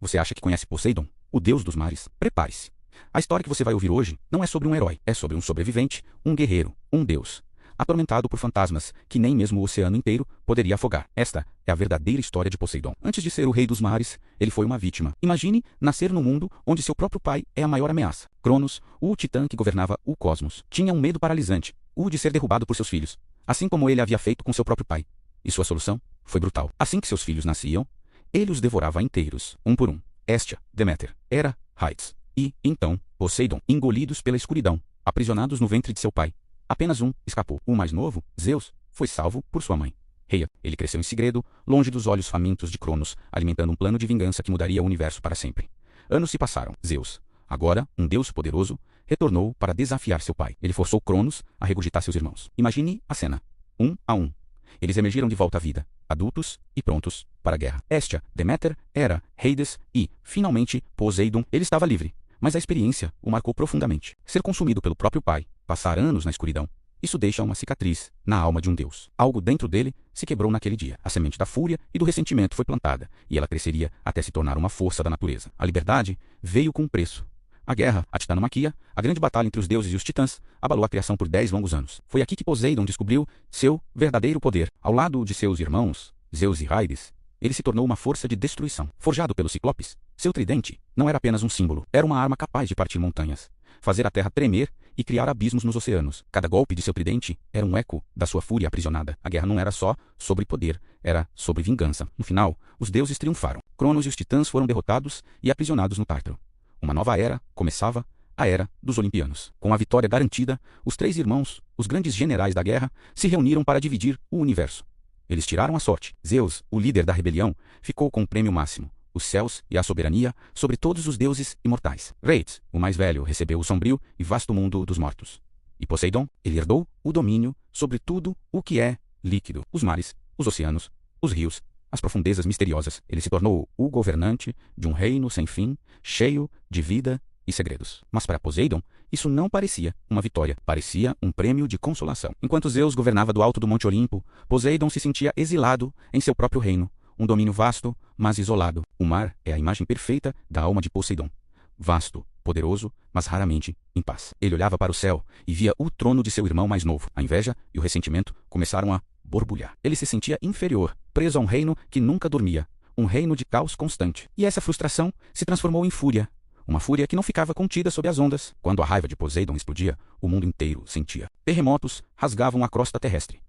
Você acha que conhece Poseidon, o deus dos mares? Prepare-se. A história que você vai ouvir hoje não é sobre um herói, é sobre um sobrevivente, um guerreiro, um deus, atormentado por fantasmas que nem mesmo o oceano inteiro poderia afogar. Esta é a verdadeira história de Poseidon. Antes de ser o rei dos mares, ele foi uma vítima. Imagine nascer num mundo onde seu próprio pai é a maior ameaça. Cronos, o titã que governava o cosmos, tinha um medo paralisante, o de ser derrubado por seus filhos, assim como ele havia feito com seu próprio pai. E sua solução foi brutal. Assim que seus filhos nasciam, ele os devorava inteiros, um por um. Hestia, Deméter, Hera, Hades. E, então, Poseidon, engolidos pela escuridão, aprisionados no ventre de seu pai. Apenas um escapou. O mais novo, Zeus, foi salvo por sua mãe. Rhea. Ele cresceu em segredo, longe dos olhos famintos de Cronos, alimentando um plano de vingança que mudaria o universo para sempre. Anos se passaram. Zeus, agora um deus poderoso, retornou para desafiar seu pai. Ele forçou Cronos a regurgitar seus irmãos. Imagine a cena. Um a um. Eles emergiram de volta à vida, adultos e prontos para a guerra. Hestia, Deméter, Hera, Hades e, finalmente, Poseidon. Ele estava livre, mas a experiência o marcou profundamente. Ser consumido pelo próprio pai, passar anos na escuridão, isso deixa uma cicatriz na alma de um deus. Algo dentro dele se quebrou naquele dia. A semente da fúria e do ressentimento foi plantada, e ela cresceria até se tornar uma força da natureza. A liberdade veio com um preço. A guerra, a titanomaquia, a grande batalha entre os deuses e os titãs, abalou a criação por 10 longos anos. Foi aqui que Poseidon descobriu seu verdadeiro poder. Ao lado de seus irmãos, Zeus e Hades, ele se tornou uma força de destruição. Forjado pelos ciclopes, seu tridente não era apenas um símbolo, era uma arma capaz de partir montanhas, fazer a terra tremer e criar abismos nos oceanos. Cada golpe de seu tridente era um eco da sua fúria aprisionada. A guerra não era só sobre poder, era sobre vingança. No final, os deuses triunfaram. Cronos e os titãs foram derrotados e aprisionados no Tártaro. Uma nova era começava, a era dos Olimpianos. Com a vitória garantida, os 3 irmãos, os grandes generais da guerra, se reuniram para dividir o universo. Eles tiraram a sorte. Zeus, o líder da rebelião, ficou com o prêmio máximo, os céus e a soberania sobre todos os deuses imortais. Hades, o mais velho, recebeu o sombrio e vasto mundo dos mortos. E Poseidon, ele herdou o domínio sobre tudo o que é líquido. Os mares, os oceanos, os rios, as profundezas misteriosas. Ele se tornou o governante de um reino sem fim, cheio de vida e segredos. Mas para Poseidon, isso não parecia uma vitória, parecia um prêmio de consolação. Enquanto Zeus governava do alto do Monte Olimpo, Poseidon se sentia exilado em seu próprio reino, um domínio vasto, mas isolado. O mar é a imagem perfeita da alma de Poseidon. Vasto, poderoso, mas raramente em paz. Ele olhava para o céu e via o trono de seu irmão mais novo. A inveja e o ressentimento começaram a borbulhar. Ele se sentia inferior, preso a um reino que nunca dormia, um reino de caos constante. E essa frustração se transformou em fúria. Uma fúria que não ficava contida sob as ondas. Quando a raiva de Poseidon explodia, o mundo inteiro sentia. Terremotos rasgavam a crosta terrestre,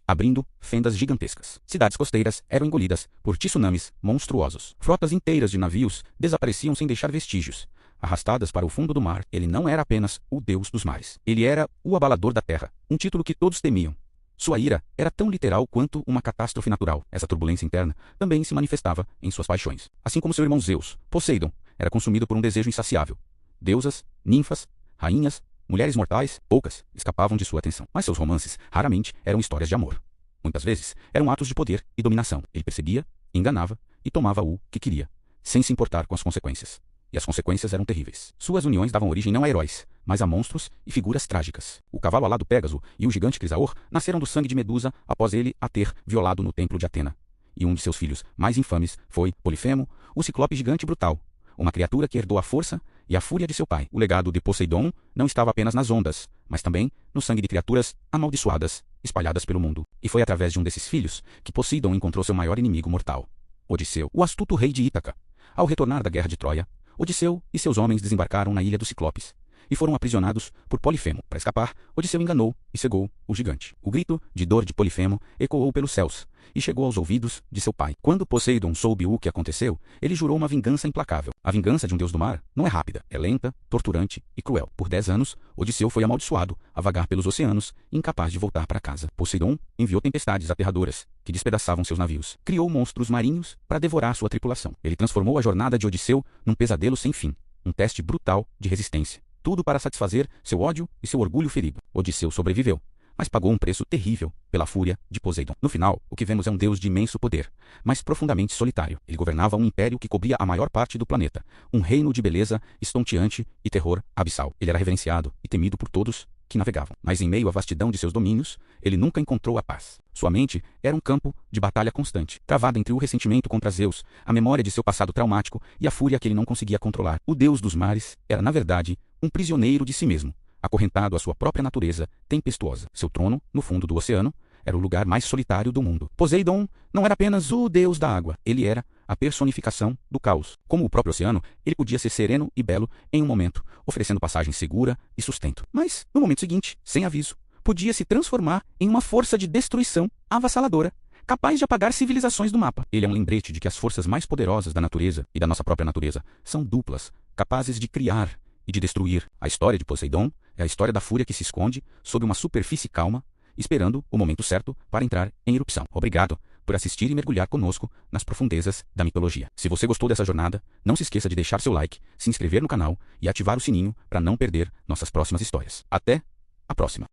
abrindo fendas gigantescas. Cidades costeiras eram engolidas por tsunamis monstruosos. Frotas inteiras de navios desapareciam sem deixar vestígios, arrastadas para o fundo do mar. Ele não era apenas o deus dos mares. Ele era o abalador da terra, um título que todos temiam. Sua ira era tão literal quanto uma catástrofe natural. Essa turbulência interna também se manifestava em suas paixões. Assim como seu irmão Zeus, Poseidon era consumido por um desejo insaciável. Deusas, ninfas, rainhas, mulheres mortais, poucas, escapavam de sua atenção. Mas seus romances raramente eram histórias de amor. Muitas vezes eram atos de poder e dominação. Ele perseguia, enganava e tomava o que queria, sem se importar com as consequências. E as consequências eram terríveis. Suas uniões davam origem não a heróis, mas a monstros e figuras trágicas. O cavalo alado Pégaso e o gigante Crisaor nasceram do sangue de Medusa após ele a ter violado no templo de Atena. E um de seus filhos mais infames foi Polifemo, o ciclope gigante brutal, uma criatura que herdou a força e a fúria de seu pai. O legado de Poseidon não estava apenas nas ondas, mas também no sangue de criaturas amaldiçoadas, espalhadas pelo mundo. E foi através de um desses filhos que Poseidon encontrou seu maior inimigo mortal, Odisseu, o astuto rei de Ítaca. Ao retornar da guerra de Troia, Odisseu e seus homens desembarcaram na ilha dos Ciclopes e foram aprisionados por Polifemo. Para escapar, Odisseu enganou e cegou o gigante. O grito de dor de Polifemo ecoou pelos céus e chegou aos ouvidos de seu pai. Quando Poseidon soube o que aconteceu, ele jurou uma vingança implacável. A vingança de um deus do mar não é rápida, é lenta, torturante e cruel. Por 10 anos, Odisseu foi amaldiçoado a vagar pelos oceanos, incapaz de voltar para casa. Poseidon enviou tempestades aterradoras que despedaçavam seus navios. Criou monstros marinhos para devorar sua tripulação. Ele transformou a jornada de Odisseu num pesadelo sem fim, um teste brutal de resistência. Tudo para satisfazer seu ódio e seu orgulho ferido. Odisseu sobreviveu, mas pagou um preço terrível pela fúria de Poseidon. No final, o que vemos é um deus de imenso poder, mas profundamente solitário. Ele governava um império que cobria a maior parte do planeta, um reino de beleza estonteante e terror abissal. Ele era reverenciado e temido por todos, que navegavam. Mas em meio à vastidão de seus domínios, ele nunca encontrou a paz. Sua mente era um campo de batalha constante, travada entre o ressentimento contra Zeus, a memória de seu passado traumático e a fúria que ele não conseguia controlar. O deus dos mares era, na verdade, um prisioneiro de si mesmo, acorrentado à sua própria natureza tempestuosa. Seu trono, no fundo do oceano, era o lugar mais solitário do mundo. Poseidon não era apenas o deus da água, ele era a personificação do caos. Como o próprio oceano, ele podia ser sereno e belo em um momento, oferecendo passagem segura e sustento. Mas, no momento seguinte, sem aviso, podia se transformar em uma força de destruição avassaladora, capaz de apagar civilizações do mapa. Ele é um lembrete de que as forças mais poderosas da natureza e da nossa própria natureza são duplas, capazes de criar e de destruir. A história de Poseidon é a história da fúria que se esconde sob uma superfície calma, esperando o momento certo para entrar em erupção. Obrigado por assistir e mergulhar conosco nas profundezas da mitologia. Se você gostou dessa jornada, não se esqueça de deixar seu like, se inscrever no canal e ativar o sininho para não perder nossas próximas histórias. Até a próxima!